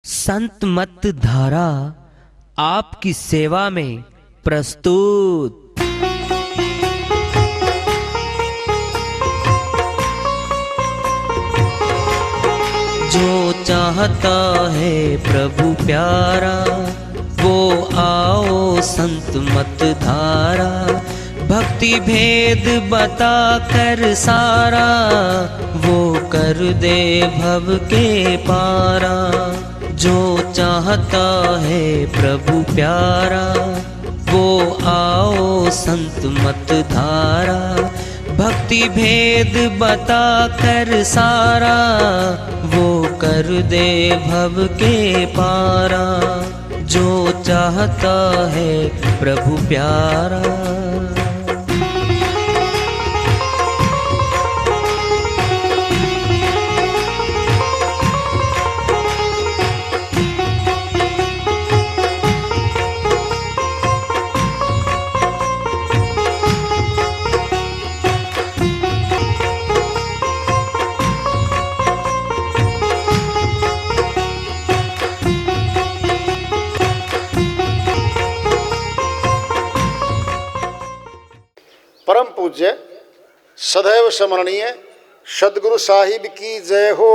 संत मत धारा आपकी सेवा में प्रस्तुत। जो चाहता है प्रभु प्यारा वो आओ संत मत धारा। भक्ति भेद बता कर सारा वो कर दे भव के पारा। जो चाहता है प्रभु प्यारा वो आओ संत मत धारा। भक्ति भेद बता कर सारा वो कर दे भव के पारा। जो चाहता है प्रभु प्यारा। परम पूज्य सदैव स्मरणीय सदगुरु साहिब की जय हो।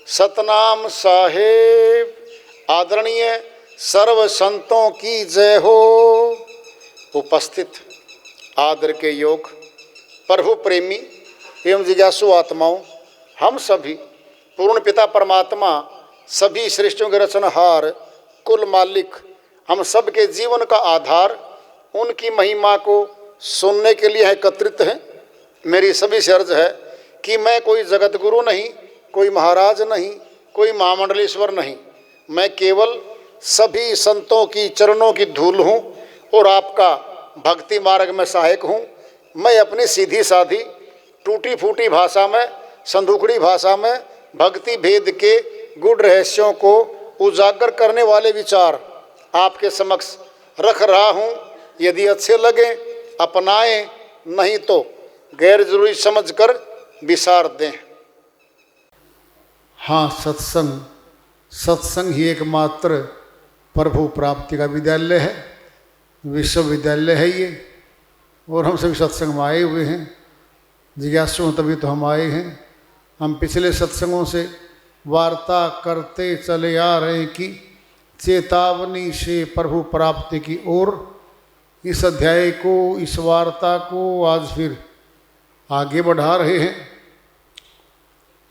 सतनाम साहेब आदरणीय सर्व संतों की जय हो। उपस्थित आदर के योग प्रभु प्रेमी एवं जिज्ञासु आत्माओं, हम सभी पूर्ण पिता परमात्मा सभी सृष्टियों के रचनहार कुल मालिक हम सब के जीवन का आधार उनकी महिमा को सुनने के लिए एकत्रित हैं। मेरी सभी से अर्ज है कि मैं कोई जगत गुरु नहीं, कोई महाराज नहीं, कोई महामंडलेश्वर नहीं। मैं केवल सभी संतों की चरणों की धूल हूँ और आपका भक्ति मार्ग में सहायक हूँ। मैं अपनी सीधी साधी टूटी फूटी भाषा में, संदूकड़ी भाषा में भक्ति भेद के गूढ़ रहस्यों को उजागर करने वाले विचार आपके समक्ष रख रहा हूँ। यदि अच्छे लगे अपनाएं, नहीं तो गैर जरूरी समझकर विसार दें। हाँ, सत्संग ही एकमात्र प्रभु प्राप्ति का विद्यालय है, विश्वविद्यालय है ये। और हम सभी सत्संग में आए हुए हैं, जिज्ञासु तभी तो हम आए हैं। हम पिछले सत्संगों से वार्ता करते चले आ रहे कि चेतावनी से प्रभु प्राप्ति की ओर। इस अध्याय को, इस वार्ता को आज फिर आगे बढ़ा रहे हैं।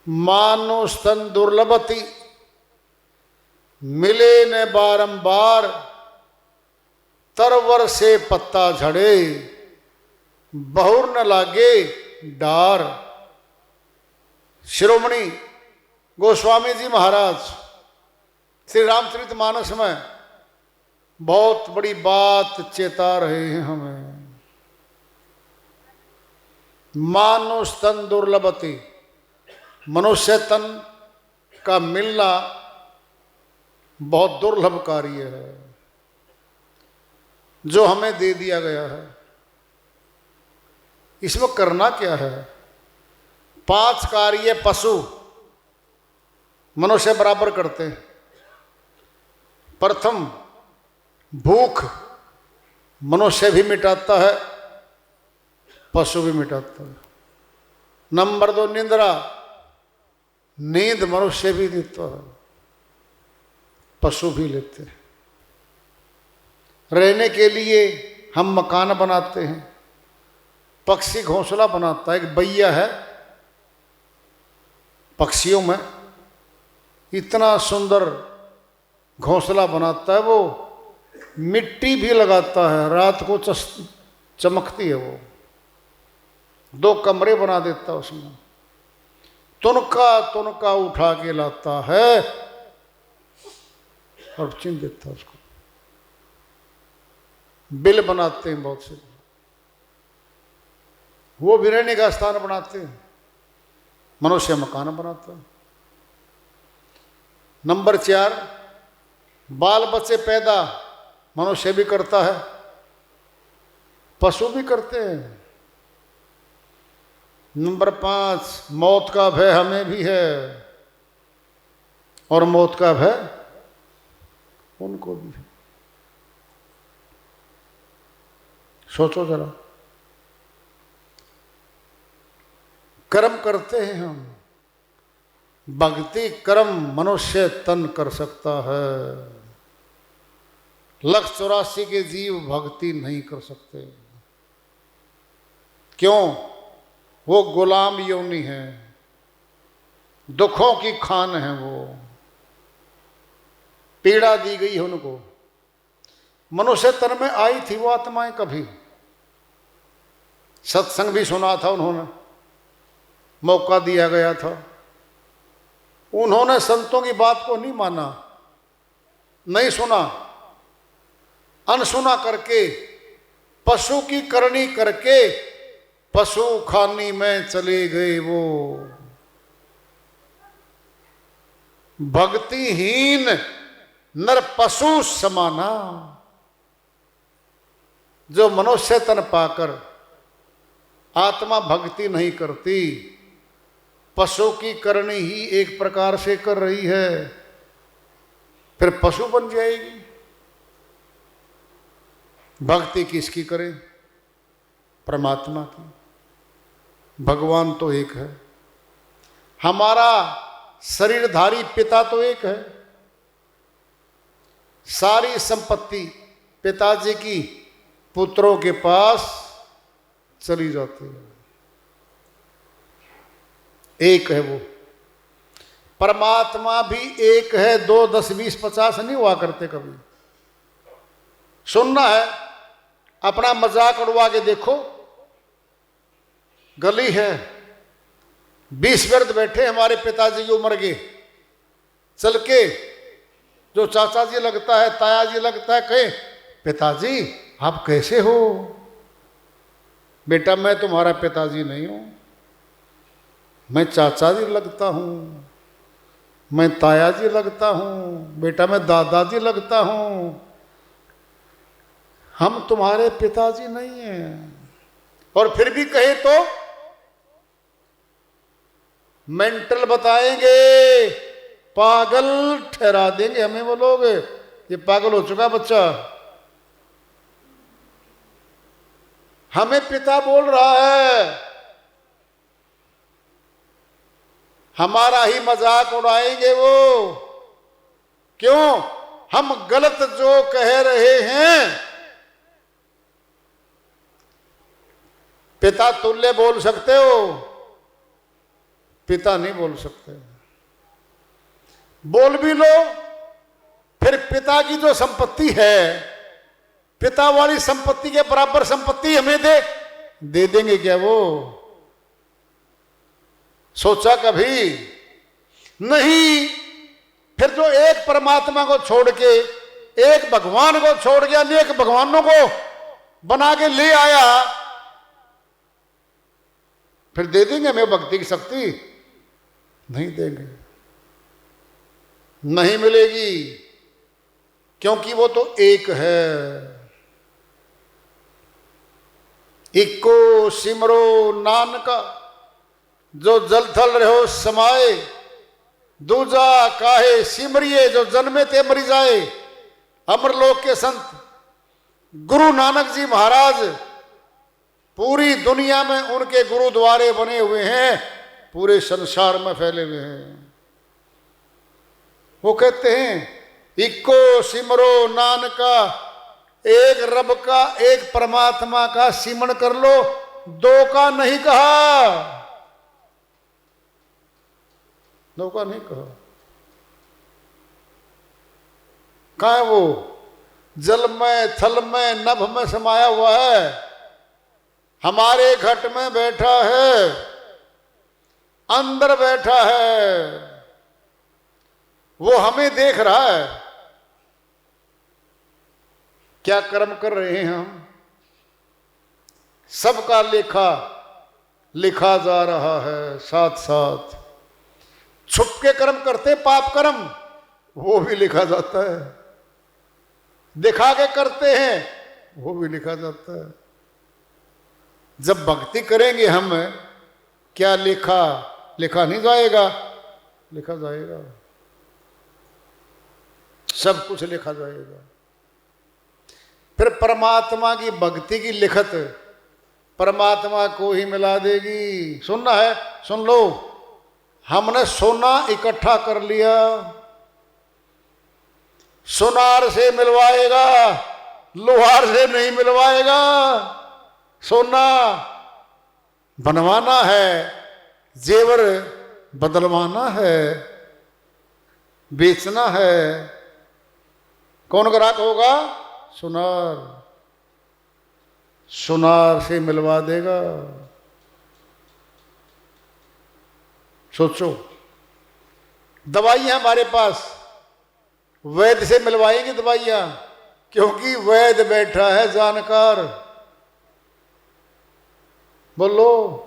मानो स्तन दुर्लभति मिले न बारंबार, तरवर से पत्ता झड़े बहुर न लागे डार। शिरोमणि गोस्वामी जी महाराज श्री रामचरितमानस में बहुत बड़ी बात चेता रहे हैं हमें। मानो स्तन दुर्लभति, मनुष्य तन का मिलना बहुत दुर्लभ कार्य है जो हमें दे दिया गया है। इसमें करना क्या है? 5 कार्य पशु मनुष्य बराबर करते हैं। प्रथम, भूख मनुष्य भी मिटाता है, पशु भी मिटाता है। नंबर 2, निंद्रा, नींद मनुष्य भी देता है, पशु भी लेते हैं। रहने के लिए हम मकान बनाते हैं, पक्षी घोंसला बनाता है। एक बैया है पक्षियों में, इतना सुंदर घोंसला बनाता है। वो मिट्टी भी लगाता है, रात को चमकती है। वो 2 कमरे बना देता है उसमें, तुनका उठा के लाता है और चिन देता है उसको। बिल बनाते हैं बहुत से, वो भी रहने का स्थान बनाते हैं। मनुष्य मकान बनाता है। नंबर 4, बाल बच्चे पैदा मनुष्य भी करता है, पशु भी करते हैं। नंबर 5, मौत का भय हमें भी है, और मौत का भय उनको भी है। सोचो जरा, कर्म करते हैं हम, भक्ति कर्म मनुष्य तन कर सकता है, 184 के जीव भक्ति नहीं कर सकते। क्यों? वो गुलाम योनि है, दुखों की खान है, वो पीड़ा दी गई है उनको। मनुष्य तन में आई थी वो आत्माएं कभी, सत्संग भी सुना था उन्होंने, मौका दिया गया था, उन्होंने संतों की बात को नहीं माना, नहीं सुना, अनसुना करके पशु की करनी करके पशु खानी में चले गए। वो भक्तिहीन नर पशु समाना, जो मनुष्य तन पाकर आत्मा भक्ति नहीं करती, पशु की करनी ही एक प्रकार से कर रही है, फिर पशु बन जाएगी। भक्ति किसकी करें? परमात्मा की। भगवान तो एक है, हमारा शरीरधारी पिता तो एक है, सारी संपत्ति पिताजी की पुत्रों के पास चली जाती है, एक है वो। परमात्मा भी एक है, 2, 10, 20, 50 नहीं हुआ करते कभी। सुनना है, अपना मजाक उड़वा के देखो, गली है, 20 वृद्ध बैठे हमारे पिताजी की उम्र के, चल के जो चाचा जी लगता है, ताया जी लगता है, कहे पिताजी आप कैसे हो? बेटा मैं तुम्हारा पिताजी नहीं हूं, मैं चाचा जी लगता हूं, मैं ताया जी लगता हूं, बेटा मैं दादाजी लगता हूं, हम तुम्हारे पिताजी नहीं हैं। और फिर भी कहे तो मेंटल बताएंगे, पागल ठहरा देंगे हमें वो लोग, ये पागल हो चुका बच्चा। हमें पिता बोल रहा है, हमारा ही मजाक उड़ाएंगे वो। क्यों? हम गलत जो कह रहे हैं पिता तुल्य बोल सकते हो, पिता नहीं बोल सकते। बोल भी लो, फिर पिता की जो संपत्ति है, पिता वाली संपत्ति के बराबर संपत्ति हमें दे देंगे क्या वो? सोचा कभी नहीं। फिर जो एक परमात्मा को छोड़ के, एक भगवान को छोड़ के अनेक भगवानों को बना के ले आया, फिर दे देंगे हमें भक्ति की शक्ति? नहीं देंगे, नहीं मिलेगी, क्योंकि वो तो एक है। इक्को सिमरो नानका, जो जल थल रहो समाए, दूजा काहे सिमरिए, जो जन्मे ते मरी जाए। अमरलोक के संत गुरु नानक जी महाराज, पूरी दुनिया में उनके गुरुद्वारे बने हुए हैं, पूरे संसार में फैले हुए हैं। वो कहते हैं इक्को सिमरो नानका, एक रब का, एक परमात्मा का सिमरण कर लो, दो का नहीं कहा, दो का नहीं कहा। कहाँ है वो? जल में, थल में, नभ में समाया हुआ है, हमारे घट में बैठा है, अंदर बैठा है, वो हमें देख रहा है। क्या कर्म कर रहे हैं हम? सबका लेखा लिखा जा रहा है, साथ साथ। छुप के कर्म करते पाप कर्म, वो भी लिखा जाता है। दिखा के करते हैं, वो भी लिखा जाता है। जब भक्ति करेंगे हम, क्या लिखा नहीं जाएगा? लिखा जाएगा। सब कुछ लिखा जाएगा। फिर परमात्मा की भक्ति की लिखत परमात्मा को ही मिला देगी। सुनना है, सुन लो। हमने सोना इकट्ठा कर लिया, सुनार से मिलवाएगा, लोहार से नहीं मिलवाएगा। सोना बनवाना है, जेवर बदलवाना है, बेचना है। कौन ग्राहक होगा? सुनार। सुनार से मिलवा देगा। सोचो, दवाइयां हमारे पास, वैद्य से मिलवाएंगे दवाइयां, क्योंकि वैद्य बैठा है जानकार। बोलो।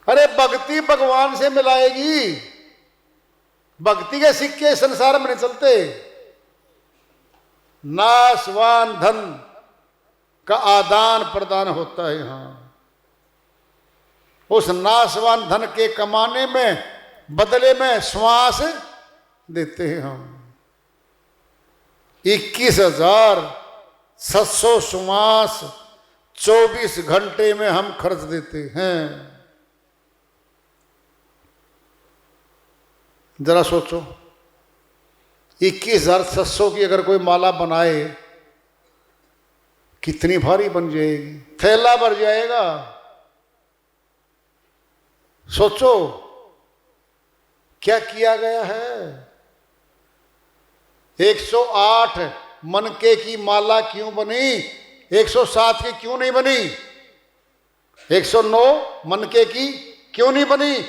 अरे भक्ति भगवान से मिलाएगी। भक्ति के सिक्के संसार में नहीं चलते। नाशवान धन का आदान प्रदान होता है यहां। उस नाशवान धन के कमाने में बदले में श्वास देते हैं हम। 21,700 श्वास 24 घंटे में हम खर्च देते हैं। जरा सोचो, 21,700 की अगर कोई माला बनाए, कितनी भारी बन जाएगी, थैला भर जाएगा। सोचो क्या किया गया है। 108 मनके की माला क्यों बनी? 107 की क्यों नहीं बनी? 109 मनके की क्यों नहीं बनी?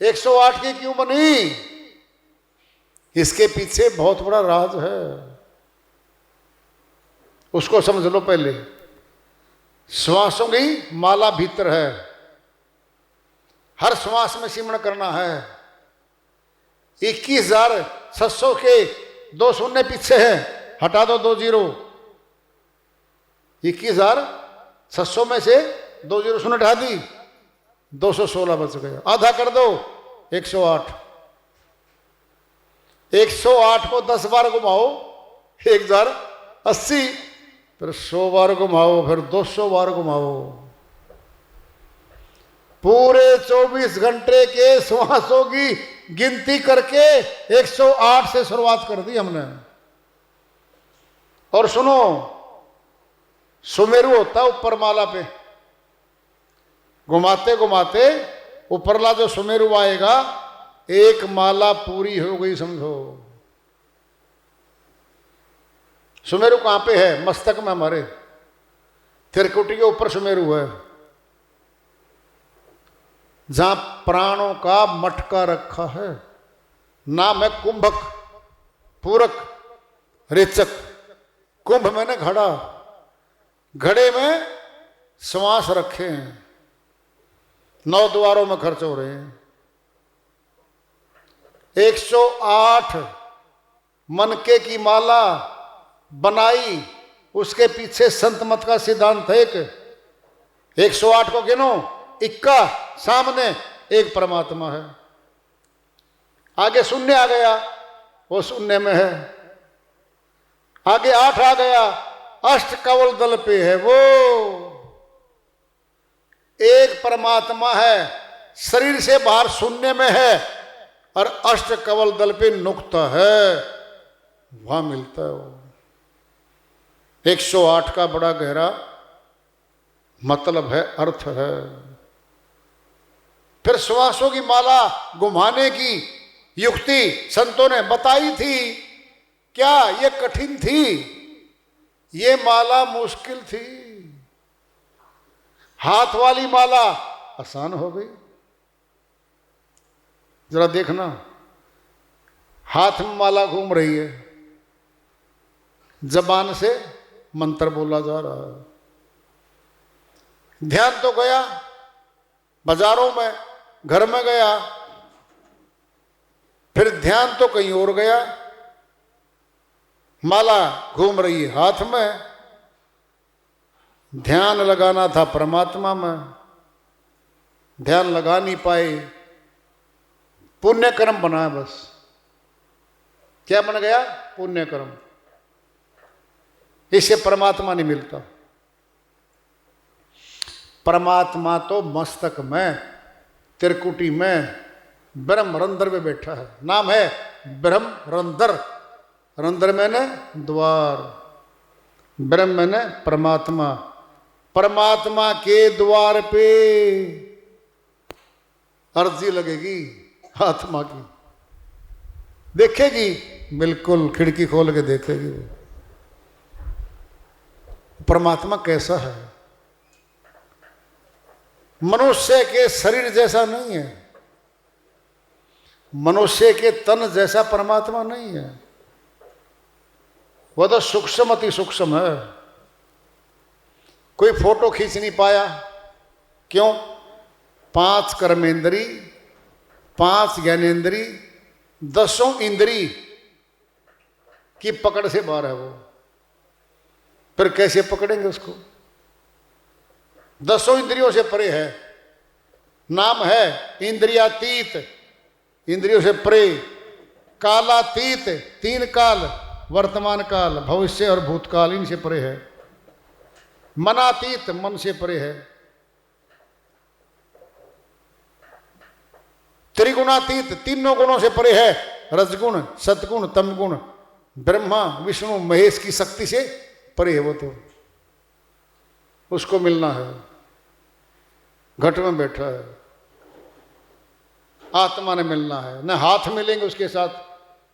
108 की क्यों बनी? इसके पीछे बहुत बड़ा राज है, उसको समझ लो पहले। श्वासों की माला भीतर है, हर श्वास में सिमरण करना है। 21,700 के 2 शून्य पीछे है, हटा दो 2 जीरो। 21,700 में से 2 जीरो शून्य हटा दी, 216 बच गया। आधा कर दो, 108। 108 को 10 बार घुमाओ, 1080। फिर 100 बार घुमाओ, फिर 200 बार घुमाओ। पूरे 24 घंटे के श्वासों की गिनती करके 108 से शुरुआत कर दी हमने। और सुनो, सुमेरु होता ऊपर माला पे, घुमाते घुमाते ऊपरला जो सुमेरु आएगा, एक माला पूरी हो गई समझो। सुमेरु कहां पे है? मस्तक में हमारे, त्रिकुटी के ऊपर सुमेरु है, जहां प्राणों का मटका रखा है। नाम है कुंभक, पूरक, रेचक। कुंभ मैंने घड़ा, घड़े में श्वास रखे हैं, 9 द्वारों में खर्च हो रहे हैं। 108 मनके की माला बनाई, उसके पीछे संत मत का सिद्धांत है। 108 को गिनो, इक्का सामने एक परमात्मा है। आगे शून्य आ गया, वो शून्य में है। आगे 8 आ गया, अष्ट कवल दल पे है, वो एक परमात्मा है, शरीर से बाहर शून्य में है, और अष्ट कवल दल पे नुक्ता है, वहां मिलता है वो। 108 का बड़ा गहरा मतलब है, अर्थ है। फिर श्वासों की माला घुमाने की युक्ति संतों ने बताई थी। क्या ये कठिन थी? ये माला मुश्किल थी। हाथ वाली माला आसान हो गई। जरा देखना, हाथ में माला घूम रही है, जबान से मंत्र बोला जा रहा है। ध्यान तो गया, बाजारों में, घर में गया, फिर ध्यान तो कहीं और गया। माला घूम रही है हाथ में, ध्यान लगाना था परमात्मा में, ध्यान लगा नहीं पाए, पुण्य कर्म बना बस। क्या बन गया? पुण्य कर्म। इससे परमात्मा नहीं मिलता। परमात्मा तो मस्तक में, त्रिकुटी में, ब्रह्म रंध्र में बैठा है। नाम है ब्रह्म रंध्र। रंध्र मैंने द्वार, ब्रह्म मैंने परमात्मा। परमात्मा के द्वार पे अर्जी लगेगी आत्मा की, देखेगी, बिल्कुल खिड़की खोल के देखेगी वो परमात्मा कैसा है। मनुष्य के शरीर जैसा नहीं है, मनुष्य के तन जैसा परमात्मा नहीं है। वह तो सूक्ष्म अति सूक्ष्म है। कोई फोटो खींच नहीं पाया, क्यों? 5 कर्मेंद्री, 5 ज्ञानेंद्री, 10 इंद्री की पकड़ से बाहर है वो। फिर कैसे पकड़ेंगे उसको? 10 इंद्रियों से परे है। नाम है इंद्रियातीत, इंद्रियों से परे। कालातीत, 3 काल, वर्तमान काल, भविष्य और भूतकाल, इनसे परे है। मनातीत, मन से परे है। त्रिगुणातीत, 3 गुणों से परे है। रजगुण, सतगुण, तमगुण। ब्रह्मा विष्णु महेश की शक्ति से परे है वो तो। उसको मिलना है, घट में बैठा है। आत्मा ने मिलना है। न हाथ मिलेंगे उसके साथ,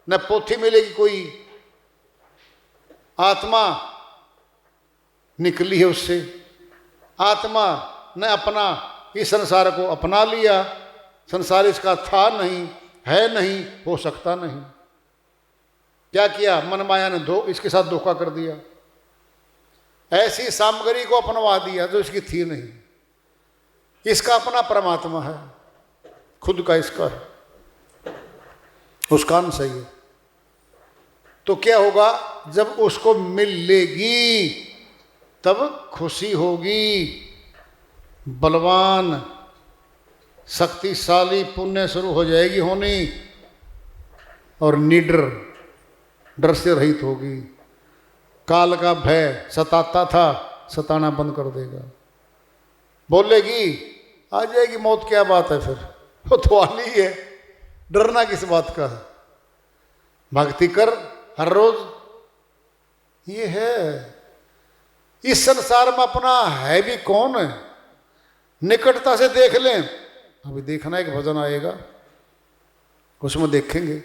न पोथी मिलेगी कोई। आत्मा निकली है उससे। आत्मा ने अपना इस संसार को अपना लिया। संसार इसका था नहीं, है नहीं, हो सकता नहीं। क्या किया? मन माया ने इसके साथ धोखा कर दिया। ऐसी सामग्री को अपनवा दिया जो इसकी थी नहीं। इसका अपना परमात्मा है, खुद का इसका है, उसका अंश है। तो क्या होगा? जब उसको मिल लेगी तब खुशी होगी। बलवान, शक्तिशाली, पुण्य शुरू हो जाएगी होनी, और निडर, डर से रहित होगी। काल का भय सताता था, सताना बंद कर देगा। बोलेगी आ जाएगी मौत, क्या बात है, फिर वो तो आनी है, डरना किस बात का है। भक्ति कर हर रोज। ये है इस संसार में अपना है भी कौन है? निकटता से देख लें। अभी देखना एक भजन आएगा, उसमें देखेंगे।